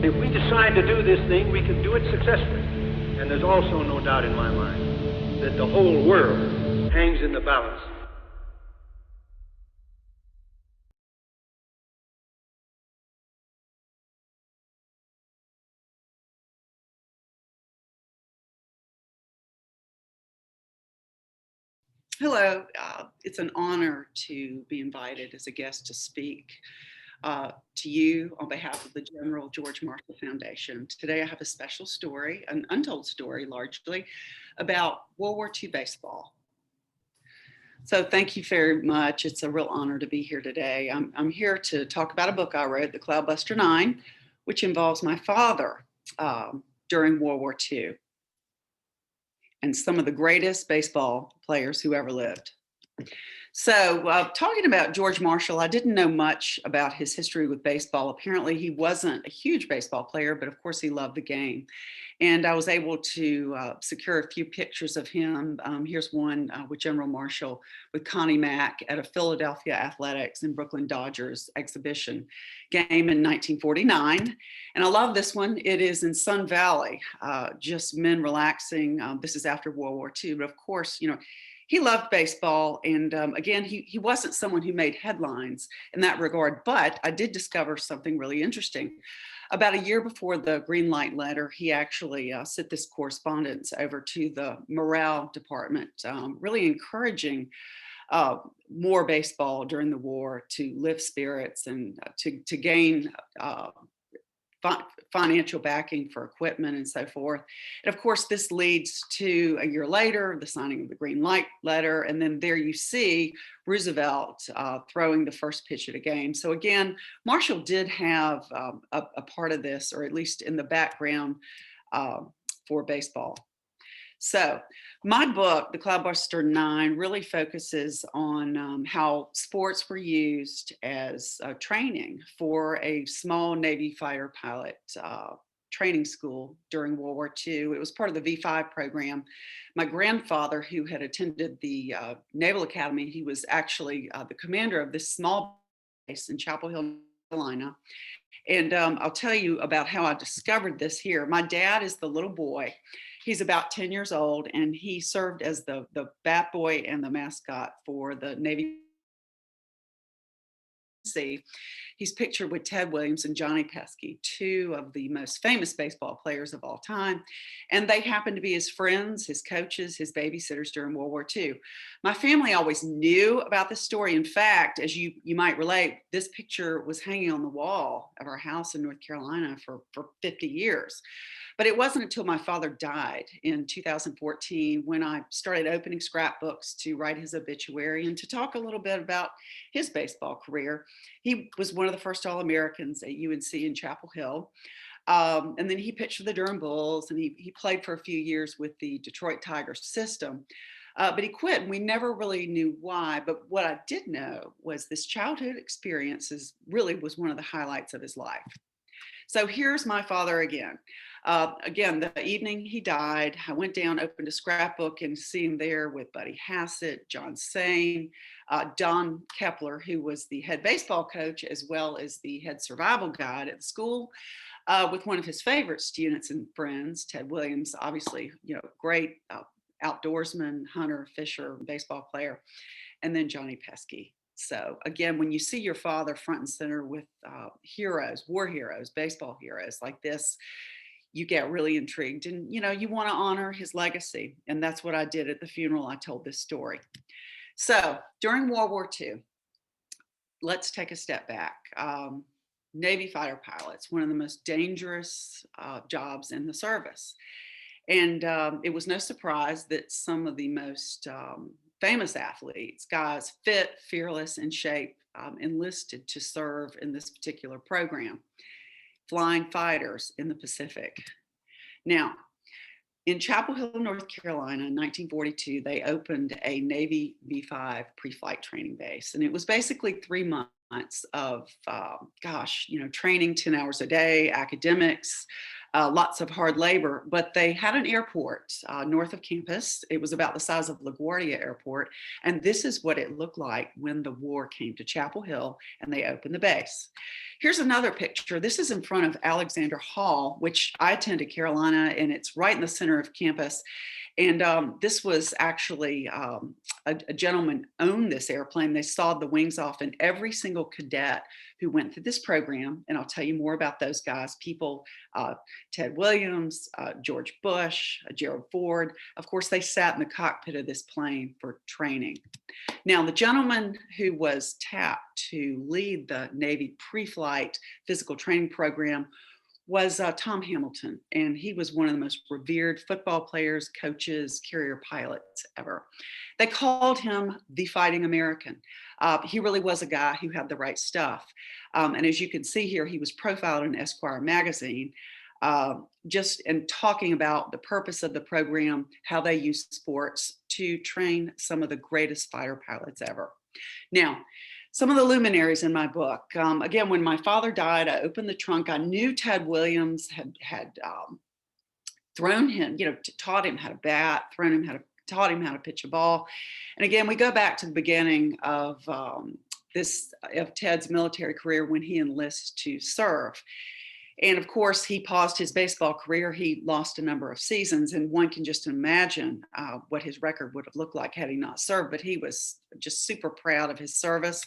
If we decide to do this thing, we can do it successfully. And there's also no doubt in my mind that the whole world hangs in the balance. Hello, it's an honor to be invited as a guest to speak to you on behalf of the General George Marshall Foundation. Today I have a special story, an untold story largely, about World War II baseball. So thank you very much. It's a real honor to be here today. I'm here to talk about a book I wrote, The Cloudbuster Nine, which involves my father during World War II and some of the greatest baseball players who ever lived. So talking about George Marshall, I didn't know much about his history with baseball. Apparently he wasn't a huge baseball player, but of course he loved the game. And I was able to secure a few pictures of him. Here's one with General Marshall with Connie Mack at a Philadelphia Athletics and Brooklyn Dodgers exhibition game in 1949. And I love this one. It is in Sun Valley, just men relaxing. This is after World War II, but of course, you know, he loved baseball. And again, he wasn't someone who made headlines in that regard, but I did discover something really interesting. About a year before the green light letter, he actually sent this correspondence over to the morale department, really encouraging more baseball during the war to lift spirits and to gain financial backing for equipment and so forth. And of course, this leads to a year later, the signing of the green light letter. And then there you see Roosevelt throwing the first pitch at a game. So again, Marshall did have a part of this, or at least in the background for baseball. So my book, The Cloudbuster Nine, really focuses on how sports were used as training for a small Navy fighter pilot training school during World War II. It was part of the V5 program. My grandfather, who had attended the Naval Academy, he was actually the commander of this small base in Chapel Hill, North Carolina. And I'll tell you about how I discovered this here. My dad is the little boy. He's about 10 years old, and he served as the batboy and the mascot for the Navy. He's pictured with Ted Williams and Johnny Pesky, two of the most famous baseball players of all time. And they happened to be his friends, his coaches, his babysitters during World War II. My family always knew about this story. In fact, as you might relate, this picture was hanging on the wall of our house in North Carolina for 50 years. But it wasn't until my father died in 2014 when I started opening scrapbooks to write his obituary and to talk a little bit about his baseball career. He was one of the first All-Americans at UNC in Chapel Hill. And then he pitched for the Durham Bulls, and he played for a few years with the Detroit Tigers system. But he quit, and we never really knew why. But what I did know was this childhood experiences really was one of the highlights of his life. So here's my father again. Again, the evening he died, I went down, opened a scrapbook, and see him there with Buddy Hassett, John Sain, Don Kepler, who was the head baseball coach, as well as the head survival guide at the school, with one of his favorite students and friends, Ted Williams, obviously, you know, great outdoorsman, hunter, fisher, baseball player, and then Johnny Pesky. So again, when you see your father front and center with heroes, war heroes, baseball heroes like this, you get really intrigued, and you know, you want to honor his legacy. And that's what I did at the funeral. I told this story. So during World War II, let's take a step back. Navy fighter pilots, one of the most dangerous jobs in the service. And it was no surprise that some of the most famous athletes, guys fit, fearless, in shape, enlisted to serve in this particular program. Flying fighters in the Pacific. Now, in Chapel Hill, North Carolina, in 1942, they opened a Navy V5 pre-flight training base. And it was basically 3 months of, training 10 hours a day, academics, lots of hard labor, but they had an airport north of campus. It was about the size of LaGuardia Airport. And this is what it looked like when the war came to Chapel Hill and they opened the base. Here's another picture. This is in front of Alexander Hall, which I attended Carolina, and it's right in the center of campus. And this was actually a gentleman owned this airplane. They sawed the wings off, and every single cadet who went through this program, and I'll tell you more about those guys, people, Ted Williams, George Bush, Gerald Ford, of course, they sat in the cockpit of this plane for training. Now, the gentleman who was tapped to lead the Navy pre-flight physical training program was Tom Hamilton, and he was one of the most revered football players, coaches, carrier pilots ever. They called him the Fighting American. He really was a guy who had the right stuff. And as you can see here, he was profiled in Esquire magazine, just in talking about the purpose of the program, how they use sports to train some of the greatest fighter pilots ever. Now, some of the luminaries in my book. Again, when my father died, I opened the trunk. I knew Ted Williams had thrown him, taught him how to bat, taught him how to pitch a ball. And again, we go back to the beginning of Ted's military career when he enlists to serve. And of course, he paused his baseball career. He lost a number of seasons, and one can just imagine what his record would have looked like had he not served. But he was just super proud of his service.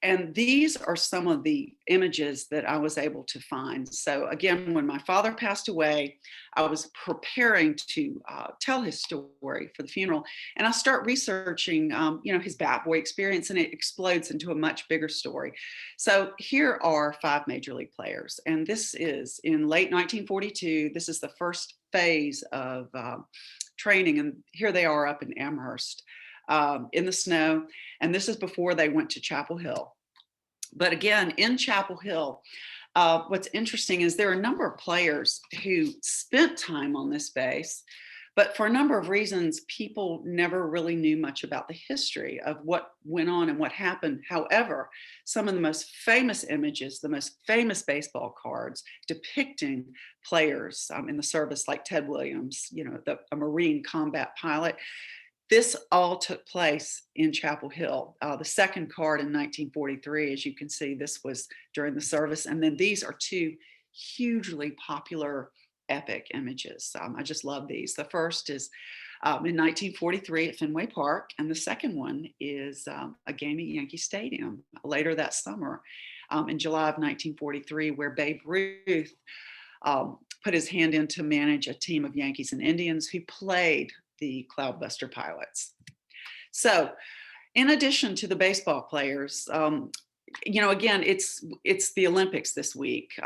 And these are some of the images that I was able to find. So again, when my father passed away, I was preparing to tell his story for the funeral. And I start researching, his batboy experience, and it explodes into a much bigger story. So here are 5 major league players. And this is in late 1942. This is the first phase of training. And here they are up in Amherst. In the snow, and this is before they went to Chapel Hill. But again, in Chapel Hill, what's interesting is there are a number of players who spent time on this base, but for a number of reasons, people never really knew much about the history of what went on and what happened. However, some of the most famous images, the most famous baseball cards depicting players in the service, like Ted Williams, a Marine combat pilot, this all took place in Chapel Hill. The second card in 1943, as you can see, this was during the service. And then these are 2 hugely popular epic images. I just love these. The first is in 1943 at Fenway Park, and the second one is a game at Yankee Stadium later that summer in July of 1943, where Babe Ruth put his hand in to manage a team of Yankees and Indians who played the Cloudbuster pilots. So in addition to the baseball players, again, it's the Olympics this week,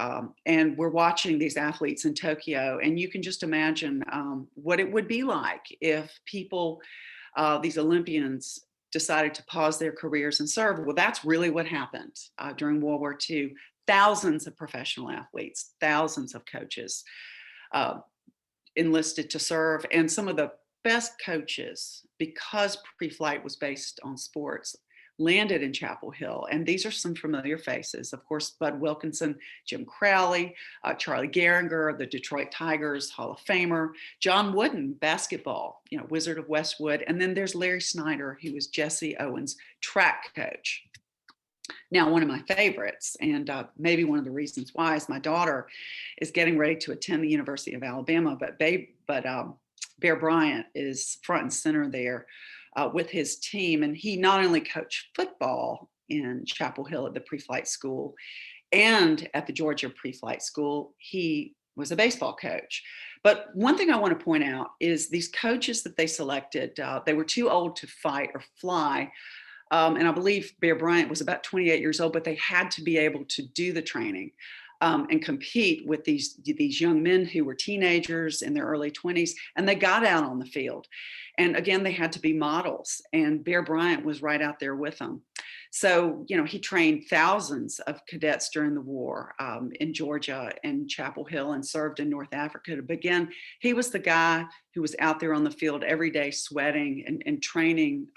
and we're watching these athletes in Tokyo, and you can just imagine what it would be like if people, these Olympians, decided to pause their careers and serve. Well, that's really what happened during World War II. Thousands of professional athletes, thousands of coaches enlisted to serve, and some of the best coaches, because pre-flight was based on sports, landed in Chapel Hill. And these are some familiar faces. Of course, Bud Wilkinson, Jim Crowley, Charlie Gehringer, the Detroit Tigers, Hall of Famer, John Wooden, basketball, Wizard of Westwood. And then there's Larry Snyder, who was Jesse Owens' track coach. Now, one of my favorites, and maybe one of the reasons why, is my daughter is getting ready to attend the University of Alabama, but Bear Bryant is front and center there with his team. And he not only coached football in Chapel Hill at the pre-flight school and at the Georgia pre-flight school, he was a baseball coach. But one thing I want to point out is these coaches that they selected, they were too old to fight or fly. And I believe Bear Bryant was about 28 years old, but they had to be able to do the training and compete with these young men who were teenagers in their early 20s, and they got out on the field. And again, they had to be models, and Bear Bryant was right out there with them. So, he trained thousands of cadets during the war in Georgia and Chapel Hill, and served in North Africa. But again, he was the guy who was out there on the field every day sweating and training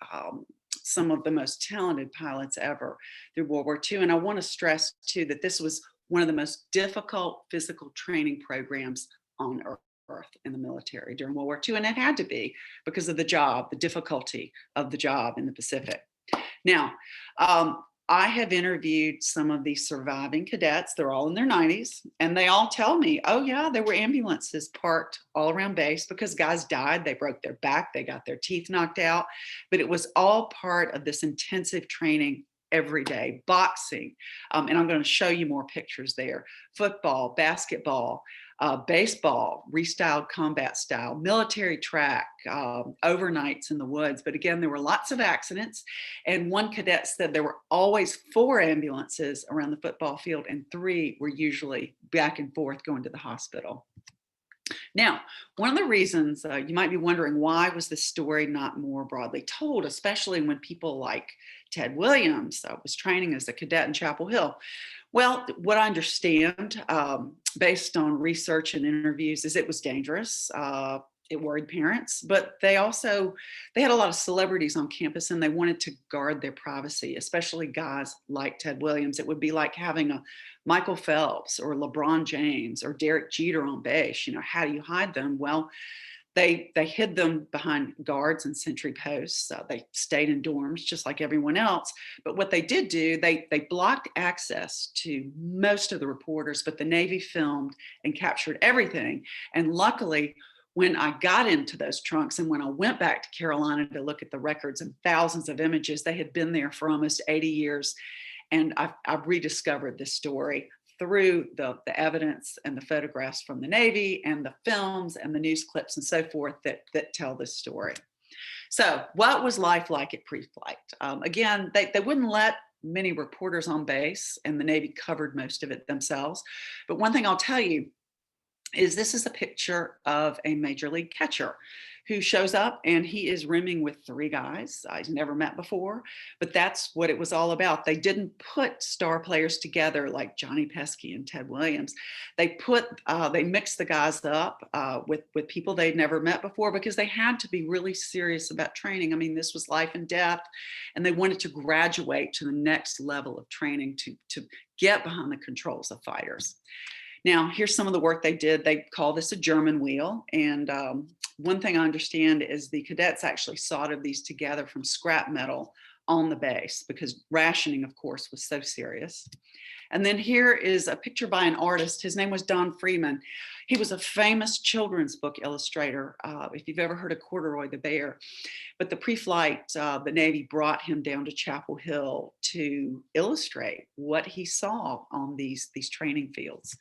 some of the most talented pilots ever through World War II. And I want to stress too that this was one of the most difficult physical training programs on earth in the military during World War II. And it had to be because of the job, the difficulty of the job in the Pacific. Now, I have interviewed some of these surviving cadets. They're all in their 90s, and they all tell me, oh yeah, there were ambulances parked all around base because guys died, they broke their back, they got their teeth knocked out, but it was all part of this intensive training every day. Boxing, and I'm going to show you more pictures there, football, basketball, baseball, restyled combat style, military track, overnights in the woods. But again, there were lots of accidents. And one cadet said there were always 4 ambulances around the football field, and 3 were usually back and forth going to the hospital. Now, one of the reasons you might be wondering, why was this story not more broadly told, especially when people like Ted Williams was training as a cadet in Chapel Hill? Well, what I understand, based on research and interviews, is it was dangerous. It worried parents, but they had a lot of celebrities on campus, and they wanted to guard their privacy, especially guys like Ted Williams. It would be like having a Michael Phelps or LeBron James or Derek Jeter on base. You know, how do you hide them? Well, they hid them behind guards and sentry posts. They stayed in dorms just like everyone else. But what they did do, they blocked access to most of the reporters, but the Navy filmed and captured everything. And luckily, when I got into those trunks and when I went back to Carolina to look at the records and thousands of images, they had been there for almost 80 years. And I've rediscovered this story through the evidence and the photographs from the Navy and the films and the news clips and so forth that tell this story. So what was life like at pre-flight? Again, they wouldn't let many reporters on base, and the Navy covered most of it themselves. But one thing I'll tell you is this is a picture of a major league catcher who shows up, and he is rooming with 3 guys he's never met before. But that's what it was all about. They didn't put star players together like Johnny Pesky and Ted Williams. They mixed the guys up with people they'd never met before, because they had to be really serious about training. I mean, this was life and death, and they wanted to graduate to the next level of training to get behind the controls of fighters. Now, here's some of the work they did. They call this a German wheel. And one thing I understand is the cadets actually soldered these together from scrap metal on the base, because rationing, of course, was so serious. And then here is a picture by an artist. His name was Don Freeman. He was a famous children's book illustrator, if you've ever heard of Corduroy the Bear. But the pre-flight, the Navy brought him down to Chapel Hill to illustrate what he saw on these training fields.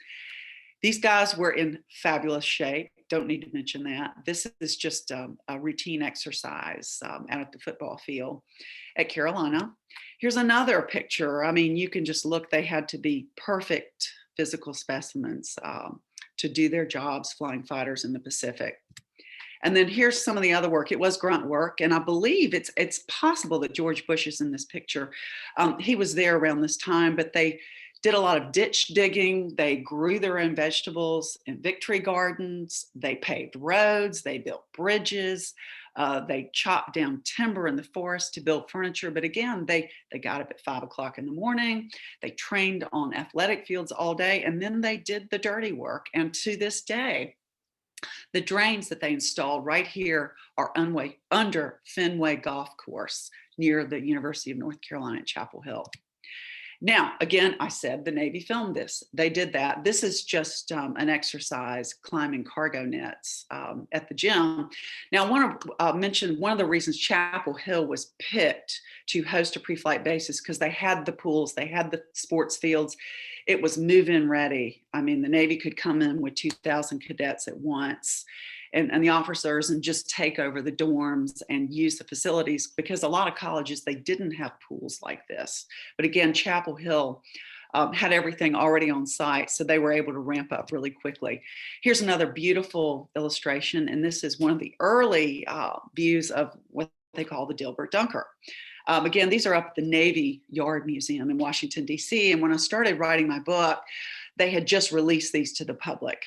These guys were in fabulous shape. Don't need to mention that. This is just a routine exercise out at the football field at Carolina. Here's another picture. I mean, you can just look. They had to be perfect physical specimens to do their jobs, flying fighters in the Pacific. And then here's some of the other work. It was grunt work, and I believe it's possible that George Bush is in this picture. He was there around this time, but they did a lot of ditch digging. They grew their own vegetables in victory gardens. They paved roads. They built bridges. They chopped down timber in the forest to build furniture. But again, they got up at 5 o'clock in the morning. They trained on athletic fields all day, and then they did the dirty work. And to this day, the drains that they installed right here are under Fenway Golf Course near the University of North Carolina at Chapel Hill. Now, again, I said the Navy filmed this. They did that. This is just an exercise climbing cargo nets at the gym. Now, I want to mention one of the reasons Chapel Hill was picked to host a pre-flight base is because they had the pools, they had the sports fields. It was move-in ready. I mean, the Navy could come in with 2,000 cadets at once, and the officers, and just take over the dorms and use the facilities, because a lot of colleges, they didn't have pools like this. But again, Chapel Hill had everything already on site, so they were able to ramp up really quickly. Here's another beautiful illustration, and this is one of the early views of what they call the Dilbert Dunker. Again, these are up at the Navy Yard Museum in Washington, D.C. And when I started writing my book, they had just released these to the public.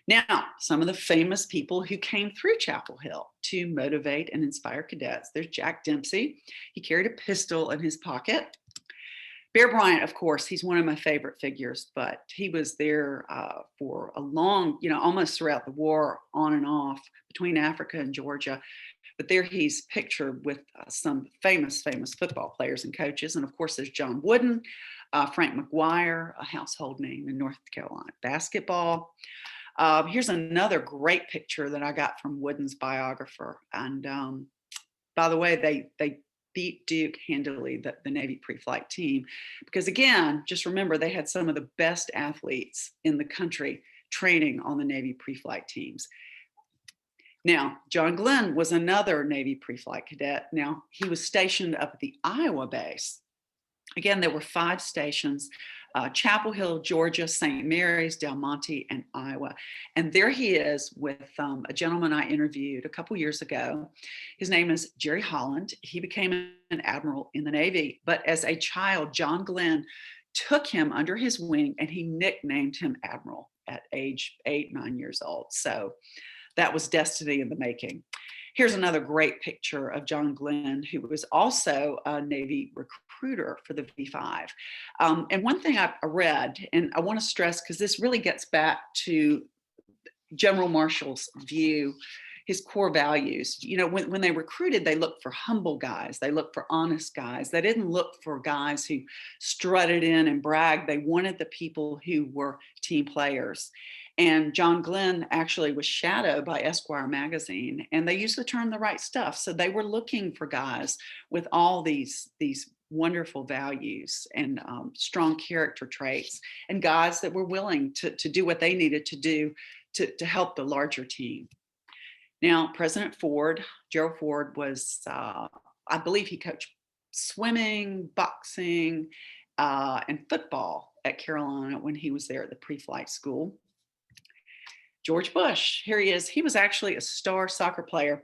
Now, some of the famous people who came through Chapel Hill to motivate and inspire cadets. There's Jack Dempsey. He carried a pistol in his pocket. Bear Bryant, of course, he's one of my favorite figures, but he was there for a long, almost throughout the war, on and off between Africa and Georgia. But there he's pictured with some famous football players and coaches. And of course, there's John Wooden, Frank McGuire, a household name in North Carolina basketball. Here's another great picture that I got from Wooden's biographer. And by the way, they beat Duke handily, the Navy pre-flight team, because again, just remember, they had some of the best athletes in the country training on the Navy pre-flight teams. Now, John Glenn was another Navy pre-flight cadet. Now, he was stationed up at the Iowa base. Again, there were 5 stations: Chapel Hill, Georgia, St. Mary's, Del Monte, and Iowa. And there he is with a gentleman I interviewed a couple years ago. His name is Jerry Holland. He became an admiral in the Navy, but as a child, John Glenn took him under his wing and he nicknamed him Admiral at age 8, 9 years old. So that was destiny in the making. Here's another great picture of John Glenn, who was also a Navy recruiter for the V5. And one thing I read, and I want to stress, because this really gets back to General Marshall's view, his core values. When they recruited, they looked for humble guys. They looked for honest guys. They didn't look for guys who strutted in and bragged. They wanted the people who were team players. And John Glenn actually was shadowed by Esquire magazine, and they used the term "the right stuff." So they were looking for guys with all these wonderful values and strong character traits, and guys that were willing to do what they needed to do to help the larger team. Now, President Ford, Gerald Ford, was, I believe he coached swimming, boxing, and football at Carolina when he was there at the pre-flight school. George Bush, here he is. He was actually a star soccer player.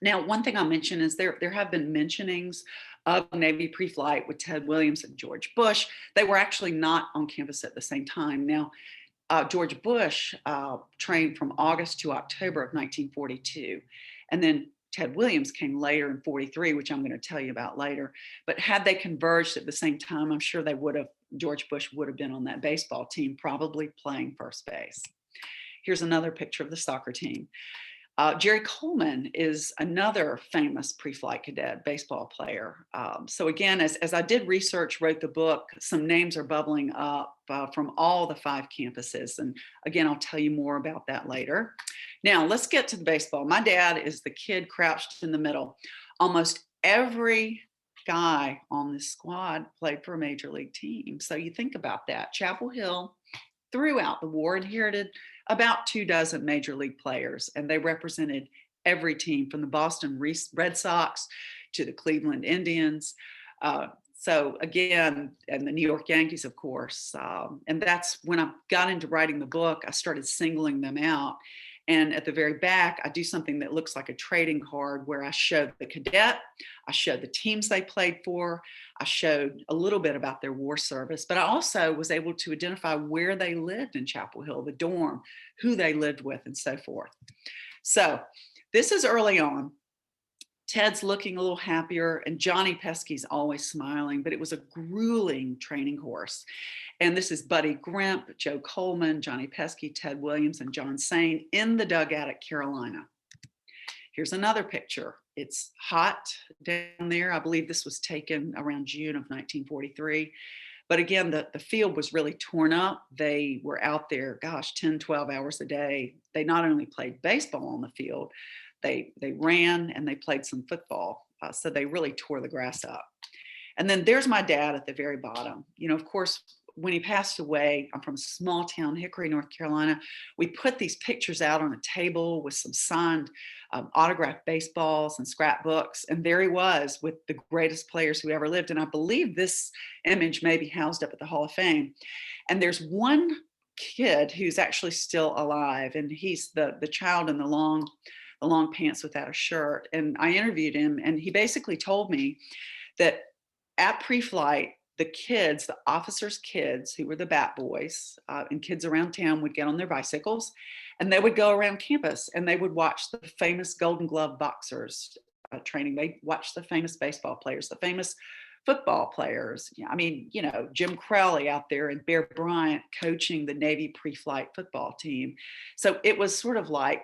Now, one thing I'll mention is there have been mentionings of Navy pre-flight with Ted Williams and George Bush. They were actually not on campus at the same time. Now, George Bush trained from August to October of 1942. And then Ted Williams came later in 43, which I'm going to tell you about later. But had they converged at the same time, I'm sure George Bush would have been on that baseball team, probably playing first base. Here's another picture of the soccer team. Jerry Coleman is another famous pre-flight cadet baseball player. So again, as I did research, wrote the book, some names are bubbling up from all the 5 campuses. And again, I'll tell you more about that later. Now, let's get to the baseball. My dad is the kid crouched in the middle. Almost every guy on this squad played for a major league team. So you think about that. Chapel Hill, throughout the war, inherited about 24 major league players, and they represented every team from the Boston Red Sox to the Cleveland Indians. So again, and the New York Yankees, of course. And that's when I got into writing the book, I started singling them out. And at the very back, I do something that looks like a trading card where I showed the cadet, I showed the teams they played for, I showed a little bit about their war service, but I also was able to identify where they lived in Chapel Hill, the dorm, who they lived with, and so forth. So this is early on. Ted's looking a little happier, and Johnny Pesky's always smiling, but it was a grueling training course. And this is Buddy Grimp, Joe Coleman, Johnny Pesky, Ted Williams, and John Sain in the dugout at Carolina. Here's another picture. It's hot down there. I believe this was taken around June of 1943. But again, the field was really torn up. They were out there, 10, 12 hours a day. They not only played baseball on the field, they ran and they played some football. So they really tore the grass up. And then there's my dad at the very bottom. Of course, when he passed away, I'm from a small town, Hickory, North Carolina. We put these pictures out on a table with some signed autographed baseballs and scrapbooks. And there he was with the greatest players who ever lived. And I believe this image may be housed up at the Hall of Fame. And there's one kid who's actually still alive, and he's the child in the long pants without a shirt. And I interviewed him, and he basically told me that at pre-flight, the kids, the officers' kids, who were the bat boys, and kids around town would get on their bicycles, and they would go around campus, and they would watch the famous Golden Glove boxers training. They watched the famous baseball players, the famous football players. I mean, Jim Crowley out there and Bear Bryant coaching the Navy pre-flight football team. So it was sort of like,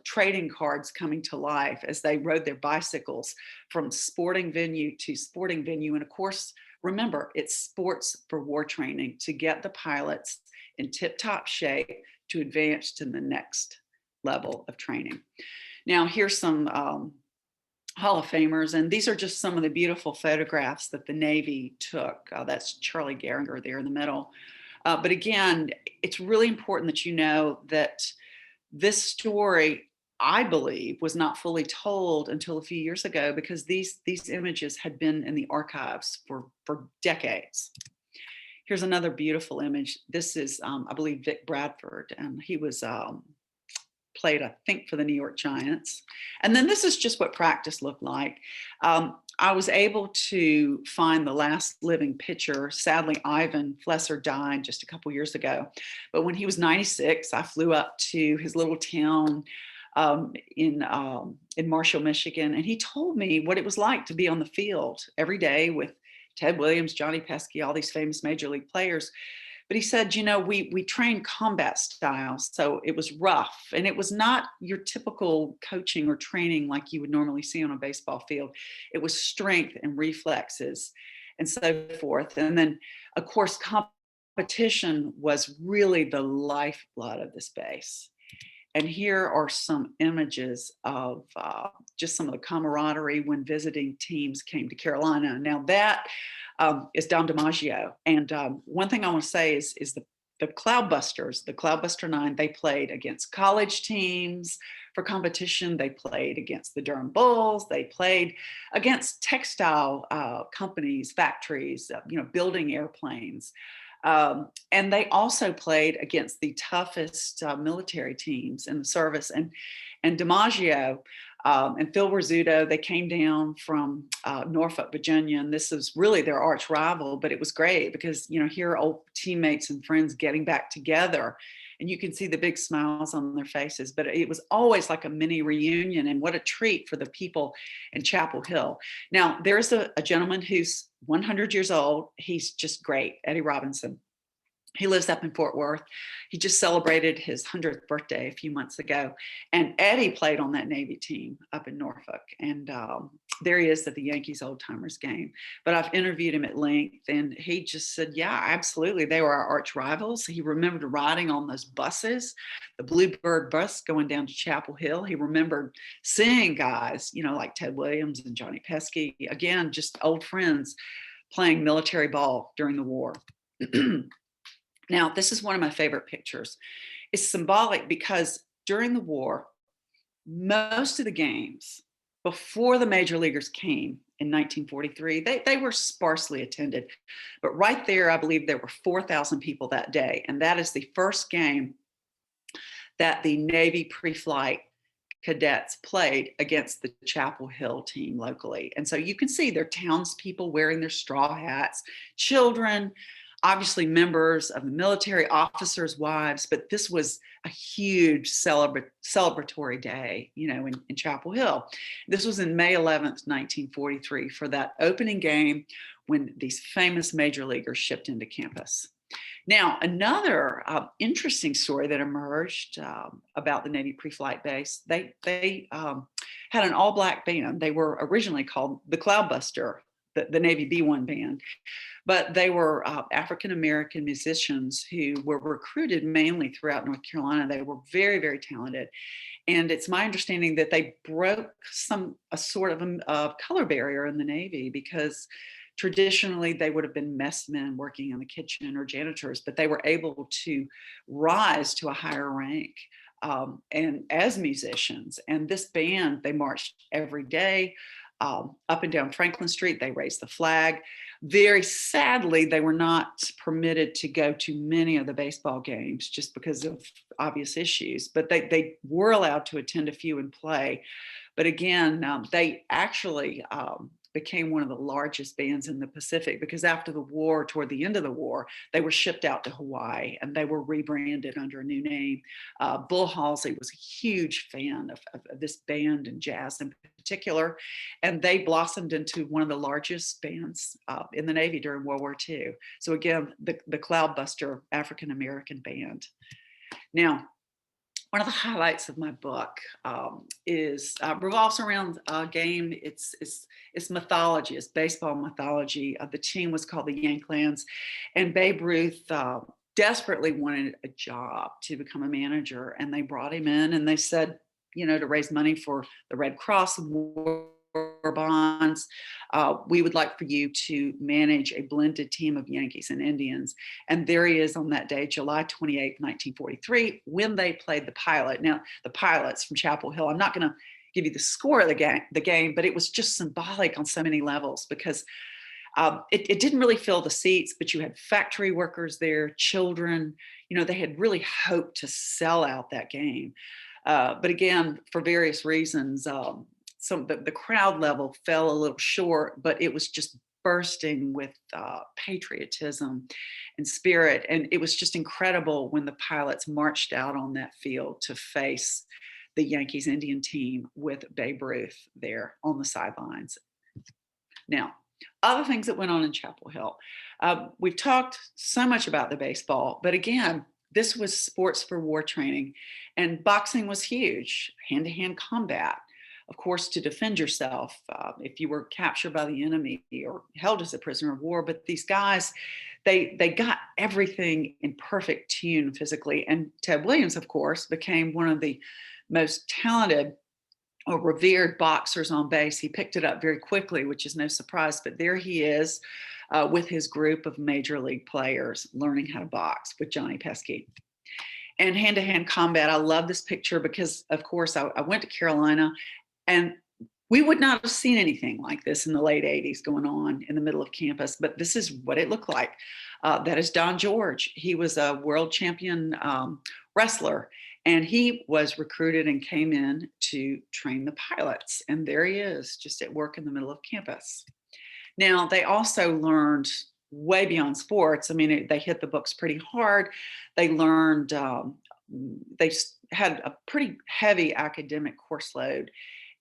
trading cards coming to life as they rode their bicycles from sporting venue to sporting venue. And of course, remember, it's sports for war training to get the pilots in tip-top shape to advance to the next level of training. Now, here's some Hall of Famers, and these are just some of the beautiful photographs that the Navy took. That's Charlie Gehringer there in the middle. But again, it's really important that you know that this story, I believe, was not fully told until a few years ago, because these images had been in the archives for decades. Here's another beautiful image. This is, I believe, Vic Bradford, and he was played, I think, for the New York Giants. And then this is just what practice looked like. I was able to find the last living pitcher. Sadly, Ivan Flesser died just a couple years ago. But when he was 96, I flew up to his little town in Marshall, Michigan, and he told me what it was like to be on the field every day with Ted Williams, Johnny Pesky, all these famous major league players. But he said, we trained combat style, so it was rough, and it was not your typical coaching or training like you would normally see on a baseball field. It was strength and reflexes and so forth. And then, of course, competition was really the lifeblood of this base. And here are some images of just some of the camaraderie when visiting teams came to Carolina. Now that is Dom DiMaggio. And one thing I want to say is the Cloudbusters, the Cloudbuster Nine, they played against college teams for competition. They played against the Durham Bulls. They played against textile companies, factories, building airplanes. And they also played against the toughest military teams in the service. And DiMaggio and Phil Rizzuto, they came down from Norfolk, Virginia, and this is really their arch rival. But it was great because here are old teammates and friends getting back together, and you can see the big smiles on their faces. But it was always like a mini reunion, and what a treat for the people in Chapel Hill. Now, there's a gentleman who's 100 years old. He's just great, Eddie Robinson. He lives up in Fort Worth. He just celebrated his 100th birthday a few months ago. And Eddie played on that Navy team up in Norfolk. And there he is at the Yankees Old Timers game. But I've interviewed him at length, and he just said, yeah, absolutely. They were our arch rivals. He remembered riding on those buses, the Bluebird bus going down to Chapel Hill. He remembered seeing guys, like Ted Williams and Johnny Pesky, again, just old friends playing military ball during the war. Now, this is one of my favorite pictures. It's symbolic because during the war, most of the games before the major leaguers came in 1943, they were sparsely attended. But right there, I believe there were 4,000 people that day. And that is the first game that the Navy pre-flight cadets played against the Chapel Hill team locally. And so you can see their townspeople wearing their straw hats, children, obviously members of the military, officers' wives, but this was a huge celebratory day, in Chapel Hill. This was in May 11th, 1943, for that opening game when these famous major leaguers shipped into campus. Now, another interesting story that emerged about the Navy pre-flight base, they had an all-black band. They were originally called the Cloudbuster, the Navy B-1 band. But they were African-American musicians who were recruited mainly throughout North Carolina. They were very, very talented. And it's my understanding that they broke a sort of a color barrier in the Navy, because traditionally they would have been messmen working in the kitchen or janitors, but they were able to rise to a higher rank and as musicians. And this band, they marched every day up and down Franklin Street. They raised the flag. Very sadly, they were not permitted to go to many of the baseball games just because of obvious issues, but they were allowed to attend a few and play. But again, they actually became one of the largest bands in the Pacific, because after the war, toward the end of the war, they were shipped out to Hawaii and they were rebranded under a new name. Bull Halsey was a huge fan of this band and jazz in particular, and they blossomed into one of the largest bands in the Navy during World War II. So again, the Cloudbuster African American Band. Now, one of the highlights of my book is revolves around a game. It's mythology. It's baseball mythology. The team was called the Yankees, and Babe Ruth desperately wanted a job to become a manager, and they brought him in, and they said, to raise money for the Red Cross and war bonds, we would like for you to manage a blended team of Yankees and Indians. And there he is on that day, July 28th, 1943, when they played the Pilot. Now, the Pilots from Chapel Hill, I'm not going to give you the score of the game, but it was just symbolic on so many levels, because it didn't really fill the seats, but you had factory workers there, children. They had really hoped to sell out that game. But again, for various reasons, the crowd level fell a little short, but it was just bursting with patriotism and spirit. And it was just incredible when the Pilots marched out on that field to face the Yankees Indian team with Babe Ruth there on the sidelines. Now, other things that went on in Chapel Hill. We've talked so much about the baseball, but again, this was sports for war training, and boxing was huge, hand-to-hand combat. Of course, to defend yourself if you were captured by the enemy or held as a prisoner of war. But these guys, they got everything in perfect tune physically. And Ted Williams, of course, became one of the most talented or revered boxers on base. He picked it up very quickly, which is no surprise. But there he is with his group of major league players learning how to box with Johnny Pesky. And hand-to-hand combat, I love this picture because, of course, I went to Carolina, and we would not have seen anything like this in the late 80s going on in the middle of campus, but this is what it looked like. That is Don George. He was a world champion wrestler, and he was recruited and came in to train the Pilots. And there he is, just at work in the middle of campus. Now, they also learned way beyond sports. I mean, they hit the books pretty hard. They learned, they had a pretty heavy academic course load.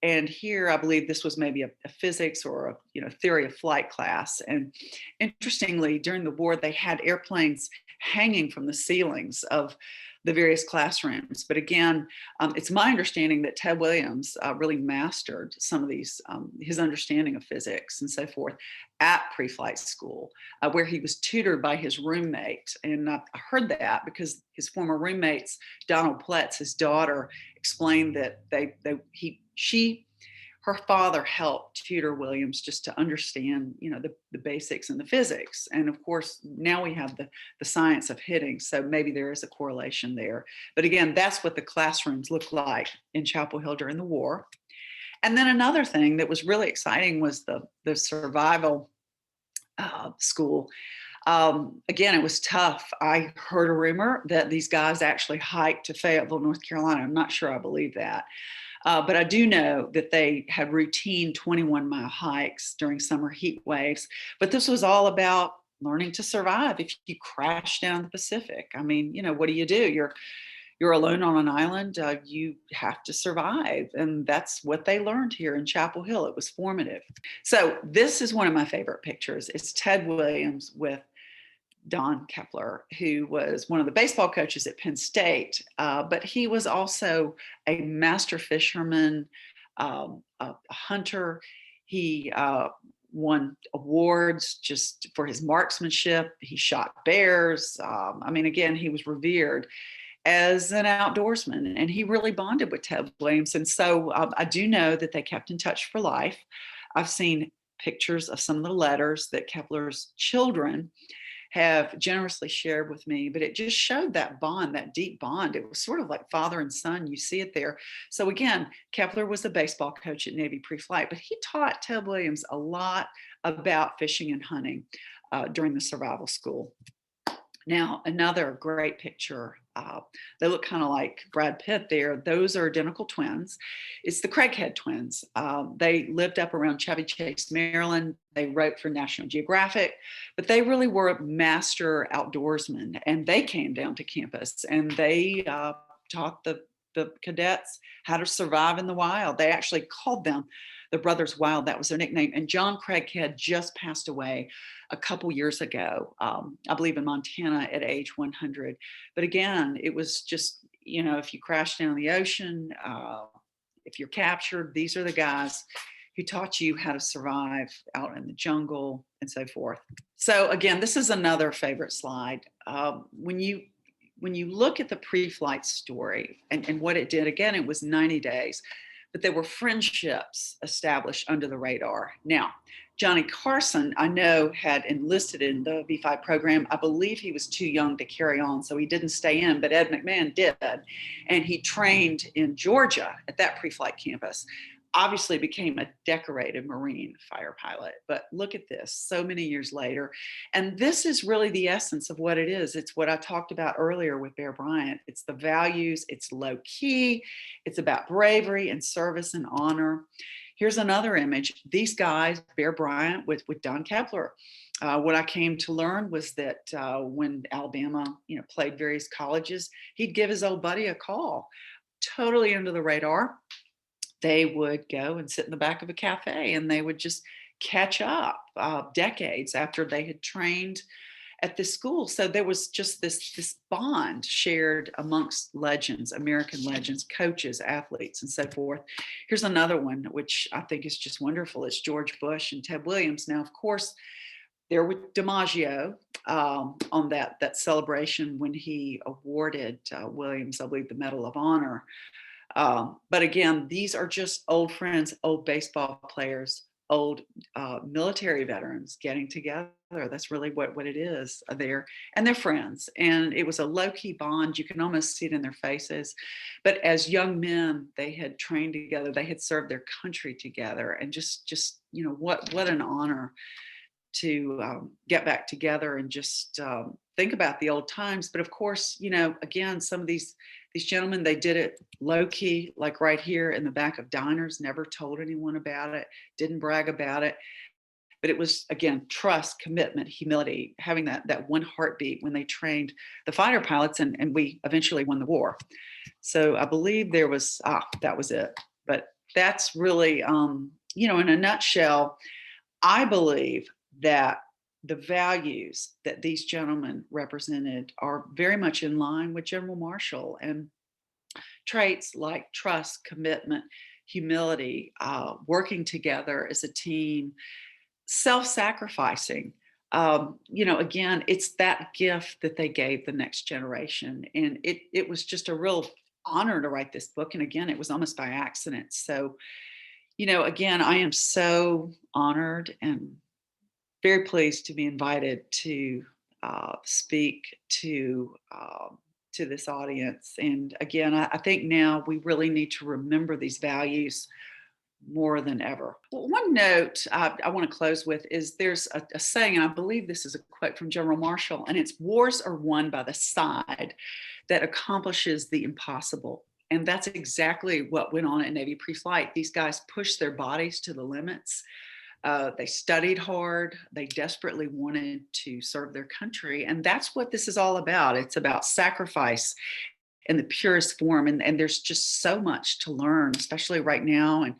And here, I believe this was maybe a physics or a theory of flight class. And interestingly, during the war, they had airplanes hanging from the ceilings of the various classrooms. But again, it's my understanding that Ted Williams really mastered some of these, his understanding of physics and so forth at pre-flight school, where he was tutored by his roommate. And I heard that because his former roommates, Donald Pletz, his daughter, explained that her father helped tutor Williams just to understand, the basics and the physics. And of course, now we have the science of hitting. So maybe there is a correlation there. But again, that's what the classrooms looked like in Chapel Hill during the war. And then another thing that was really exciting was the survival school. Again, it was tough. I heard a rumor that these guys actually hiked to Fayetteville, North Carolina. I'm not sure I believe that. But I do know that they had routine 21-mile hikes during summer heat waves. But this was all about learning to survive if you crash down the Pacific. I mean, what do? You're alone on an island. You have to survive. And that's what they learned here in Chapel Hill. It was formative. So this is one of my favorite pictures. It's Ted Williams with Don Kepler, who was one of the baseball coaches at Penn State, but he was also a master fisherman, a hunter. He won awards just for his marksmanship. He shot bears. Again, he was revered as an outdoorsman, and he really bonded with Ted Williams. And so I do know that they kept in touch for life. I've seen pictures of some of the letters that Kepler's children have generously shared with me, but it just showed that bond, that deep bond. It was sort of like father and son. You see it there. So again, Kepler was a baseball coach at Navy pre-flight, but he taught Ted Williams a lot about fishing and hunting during the survival school. Now, another great picture They look kind of like Brad Pitt there. Those are identical twins. It's the Craighead twins. They lived up around Chevy Chase, Maryland. They wrote for National Geographic, but they really were master outdoorsmen. And they came down to campus and they taught the cadets how to survive in the wild. They actually called them the Brothers Wild. That was their nickname. And John Craighead just passed away a couple years ago, I believe in Montana at age 100. But again, it was just, if you crash down the ocean, if you're captured, these are the guys who taught you how to survive out in the jungle and so forth. So again, this is another favorite slide. When you look at the pre-flight story and what it did, again, it was 90 days, but there were friendships established under the radar. Now, Johnny Carson, I know, had enlisted in the V5 program. I believe he was too young to carry on, so he didn't stay in, but Ed McMahon did. And he trained in Georgia at that pre-flight campus. Obviously became a decorated Marine fighter pilot. But look at this, so many years later. And this is really the essence of what it is. It's what I talked about earlier with Bear Bryant. It's the values, it's low key, it's about bravery and service and honor. Here's another image. These guys, Bear Bryant with Don Kepler. What I came to learn was that when Alabama, played various colleges, he'd give his old buddy a call, totally under the radar. They would go and sit in the back of a cafe and they would just catch up decades after they had trained at this school. So there was just this bond shared amongst legends, American legends, coaches, athletes, and so forth. Here's another one, which I think is just wonderful. It's George Bush and Ted Williams. Now, of course, they're with DiMaggio on that celebration when he awarded Williams, I believe, the Medal of Honor. But again, these are just old friends, old baseball players, old military veterans getting together. That's really what it is there. And they're friends. And it was a low-key bond. You can almost see it in their faces. But as young men, they had trained together. They had served their country together. And just what an honor to get back together and just think about the old times. But of course, again, some of these gentlemen, they did it low key, like right here in the back of diners, never told anyone about it, didn't brag about it. But it was, again, trust, commitment, humility, having that one heartbeat when they trained the fighter pilots, and we eventually won the war. So I believe that was it. But that's really, in a nutshell, I believe that the values that these gentlemen represented are very much in line with General Marshall, and traits like trust, commitment, humility, working together as a team, self-sacrificing. Again, it's that gift that they gave the next generation. And it was just a real honor to write this book. And again, it was almost by accident. So, again, I am so honored and very pleased to be invited to speak to this audience. And again, I think now we really need to remember these values more than ever. Well, one note I want to close with is there's a saying, and I believe this is a quote from General Marshall, and it's, "Wars are won by the side that accomplishes the impossible." And that's exactly what went on at Navy pre-flight. These guys pushed their bodies to the limits. They studied hard. They desperately wanted to serve their country. And that's what this is all about. It's about sacrifice in the purest form. And there's just so much to learn, especially right now and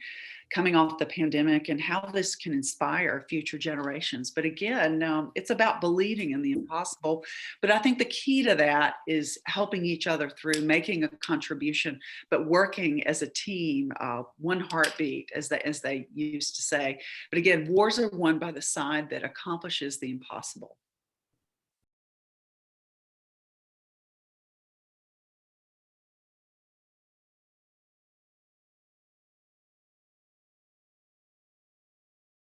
coming off the pandemic, and how this can inspire future generations. But again, it's about believing in the impossible. But I think the key to that is helping each other through, making a contribution, but working as a team, one heartbeat, as they used to say. But again, wars are won by the side that accomplishes the impossible.